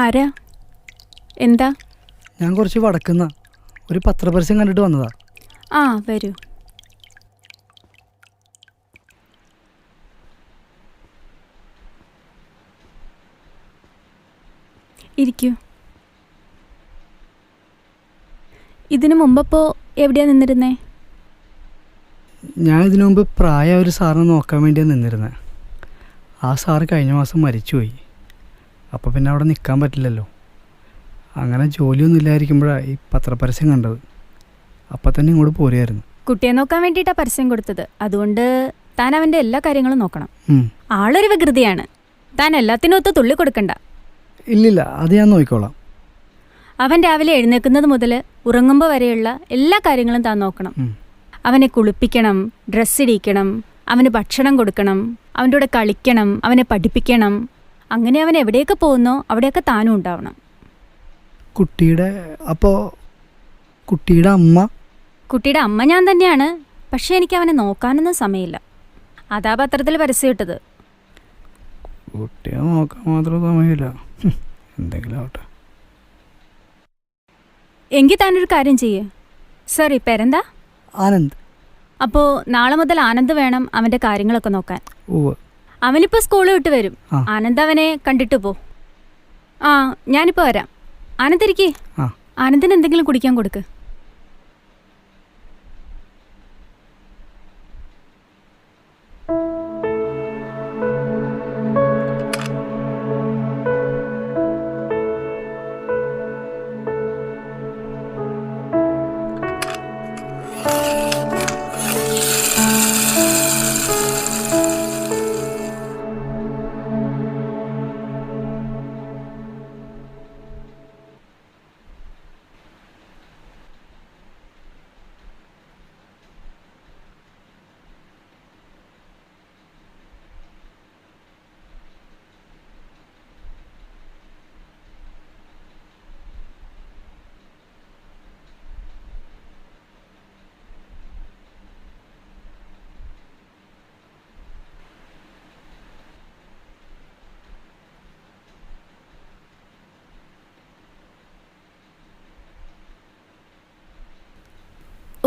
ആരാ? എന്താ? ഞാൻ കുറച്ച് വടക്കുന്ന ഒരു പത്രപരസ്യം കണ്ടിട്ട് വന്നതാ. ആ വരൂ. ഇരിക്കൂ. ഇതിനു മുമ്പപ്പോൾ എവിടെയാ നിന്നിരുന്നേ? ഞാൻ ഇതിനു മുമ്പ് പ്രായ ഒരു സാറിനെ നോക്കാൻ വേണ്ടിയാണ് നിന്നിരുന്നത്. ആ സാറ് കഴിഞ്ഞ മാസം മരിച്ചുപോയി. അപ്പോൾ പിന്നെ അവിടെ നിൽക്കാൻ പറ്റില്ലല്ലോ. അങ്ങനെ ജോലിയൊന്നും ഇല്ലായിരിക്കുമ്പോഴാണ് ഈ പത്രപരസ്യം കണ്ടത്. അപ്പം തന്നെ ഇങ്ങോട്ട് പോരുമായിരുന്നു. കുട്ടിയെ നോക്കാൻ വേണ്ടിയിട്ടാണ് പരസ്യം കൊടുത്തത്. അതുകൊണ്ട് താൻ അവൻ്റെ എല്ലാ കാര്യങ്ങളും നോക്കണം. ആളൊരു വികൃതിയാണ്. താൻ എല്ലാത്തിനും ഒത്ത് തുള്ളി കൊടുക്കണ്ട. ഇല്ലില്ല, അത് ഞാൻ നോക്കിക്കോളാം. അവൻ രാവിലെ എഴുന്നേൽക്കുന്നത് മുതൽ ഉറങ്ങുമ്പോൾ വരെയുള്ള എല്ലാ കാര്യങ്ങളും താൻ നോക്കണം. അവനെ കുളിപ്പിക്കണം, ഡ്രസ്സ് ഇടിക്കണം, അവന് ഭക്ഷണം കൊടുക്കണം, അവൻ്റെ കൂടെ കളിക്കണം, അവനെ പഠിപ്പിക്കണം. അങ്ങനെ അവൻ എവിടെയൊക്കെ പോകുന്നോ അവിടെയൊക്കെ താനും ഉണ്ടാവണം. കുട്ടിയുടെ അമ്മ? കുട്ടിയുടെ അമ്മ ഞാൻ തന്നെയാണ്. പക്ഷേ എനിക്ക് അവനെ നോക്കാനൊന്നും സമയമില്ല. അതാ പത്രത്തിൽ പരസ്യം ഇട്ടത്. കുട്ടിയെ നോക്കാൻ മാത്രം സമയമില്ല. എന്തെങ്കിലും ആവട്ടെ. എങ്കിൽ താനൊരു കാര്യം ചെയ്യേ. സോറി, പേരെന്താ? ആനന്ദ്. അപ്പോൾ നാളെ മുതൽ ആനന്ദ് വേണം അവൻ്റെ കാര്യങ്ങളൊക്കെ നോക്കാൻ. അവനിപ്പോൾ സ്കൂളിൽ വിട്ട് വരും. ആനന്ദ് അവനെ കണ്ടിട്ട് പോ. ആ, ഞാനിപ്പോൾ വരാം. ആനന്ദ് ഇരിക്കേ. ആനന്ദിന് എന്തെങ്കിലും കുടിക്കാൻ കൊടുക്ക്.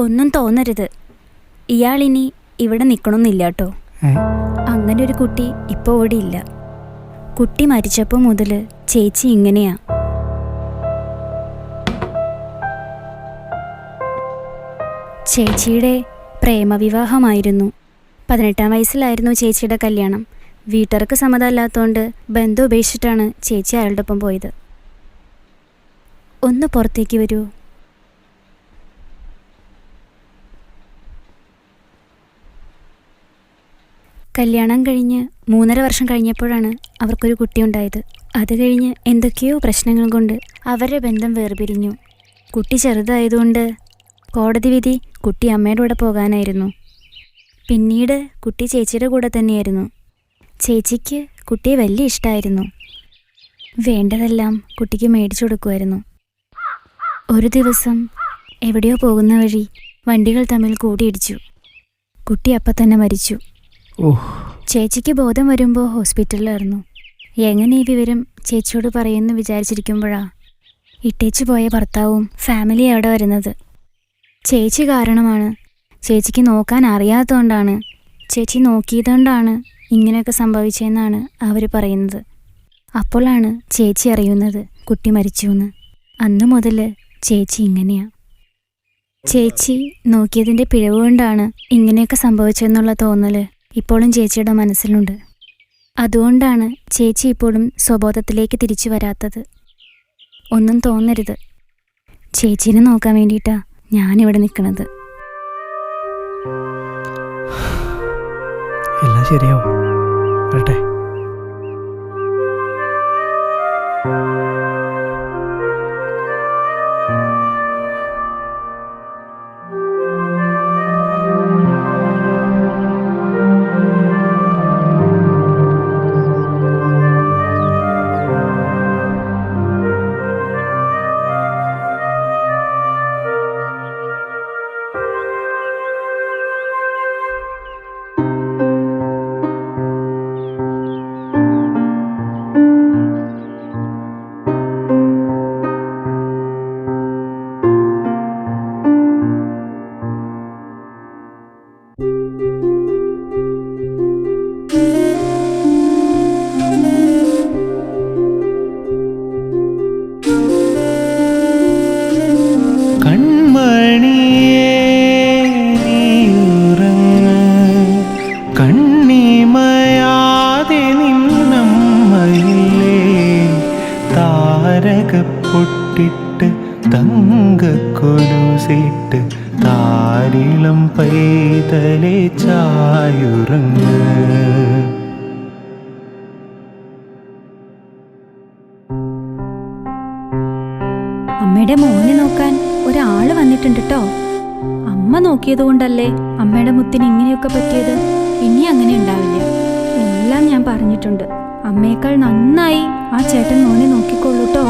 ഒന്നും തോന്നരുത്. ഇയാളിനി ഇവിടെ നിൽക്കണമെന്നില്ല കേട്ടോ. അങ്ങനെ ഒരു കുട്ടി ഇപ്പോൾ ഇവിടെ ഇല്ല. കുട്ടി മരിച്ചപ്പോൾ മുതൽ ചേച്ചി ഇങ്ങനെയാ. ചേച്ചിയുടെ പ്രേമവിവാഹമായിരുന്നു. 18-ാം വയസ്സിലായിരുന്നു ചേച്ചിയുടെ കല്യാണം. വീട്ടുകാർക്ക് സമ്മതമല്ലാത്തതുകൊണ്ട് ബന്ധം ഉപേക്ഷിച്ചിട്ടാണ് ചേച്ചി അയാളുടെ ഒപ്പം പോയത്. ഒന്ന് പുറത്തേക്ക് വരൂ. കല്യാണം കഴിഞ്ഞ് 3.5 വർഷം കഴിഞ്ഞപ്പോഴാണ് അവർക്കൊരു കുട്ടി ഉണ്ടായത്. അത് കഴിഞ്ഞ് എന്തൊക്കെയോ പ്രശ്നങ്ങൾ കൊണ്ട് അവരുടെ ബന്ധം വേർപിരിഞ്ഞു. കുട്ടി ചെറുതായതുകൊണ്ട് കോടതി വിധി കുട്ടി അമ്മയുടെ കൂടെ പോകാനായിരുന്നു. പിന്നീട് കുട്ടി ചേച്ചിയുടെ കൂടെ തന്നെയായിരുന്നു. ചേച്ചിക്ക് കുട്ടിയെ വലിയ ഇഷ്ടമായിരുന്നു. വേണ്ടതെല്ലാം കുട്ടിക്ക് മേടിച്ചു കൊടുക്കുമായിരുന്നു. ഒരു ദിവസം എവിടെയോ പോകുന്ന വഴി വണ്ടികൾ തമ്മിൽ കൂടിയിടിച്ചു. കുട്ടി അപ്പം തന്നെ മരിച്ചു. ചേച്ചിക്ക് ബോധം വരുമ്പോൾ ഹോസ്പിറ്റലിലായിരുന്നു. എങ്ങനെ ഈ വിവരം ചേച്ചിയോട് പറയുമെന്ന് വിചാരിച്ചിരിക്കുമ്പോഴാ ഇട്ടേച്ചു പോയ ഭർത്താവും ഫാമിലി അവിടെ വരുന്നത്. ചേച്ചി കാരണമാണ്. ചേച്ചിക്ക് നോക്കാൻ അറിയാത്തതുകൊണ്ടാണ്, ചേച്ചി നോക്കിയതുകൊണ്ടാണ് ഇങ്ങനെയൊക്കെ സംഭവിച്ചതെന്നാണ് അവർ പറയുന്നത്. അപ്പോഴാണ് ചേച്ചി അറിയുന്നത് കുട്ടി മരിച്ചു എന്ന്. അന്നു മുതൽ ചേച്ചി ഇങ്ങനെയാ. ചേച്ചി നോക്കിയതിൻ്റെ പിഴവ് കൊണ്ടാണ് ഇങ്ങനെയൊക്കെ സംഭവിച്ചതെന്നുള്ള തോന്നൽ ഇപ്പോഴും ചേച്ചിയുടെ മനസ്സിലുണ്ട്. അതുകൊണ്ടാണ് ചേച്ചി ഇപ്പോഴും സ്വബോധത്തിലേക്ക് തിരിച്ചു വരാത്തത്. ഒന്നും തോന്നരുത്. ചേച്ചീനെ നോക്കാൻ വേണ്ടിയിട്ടാണ് ഞാനിവിടെ നിൽക്കുന്നത്. എല്ലാം ശരിയാവും. വരട്ടെ. മനസ്സിട്ട് താരിളം പൈതലെ ചായുറങ്ങ്. അമ്മയുടെ മോനെ നോക്കാൻ ഒരാള് വന്നിട്ടുണ്ട് കേട്ടോ. അമ്മ നോക്കിയത് കൊണ്ടല്ലേ അമ്മയുടെ മുത്തിന് ഇങ്ങനെയൊക്കെ പറ്റിയത്. ഇനി അങ്ങനെ ഉണ്ടാവില്ല. എല്ലാം ഞാൻ പറഞ്ഞിട്ടുണ്ട്. അമ്മയേക്കാൾ നന്നായി ആ ചേട്ടൻ മോനെ നോക്കിക്കൊള്ളൂട്ടോ.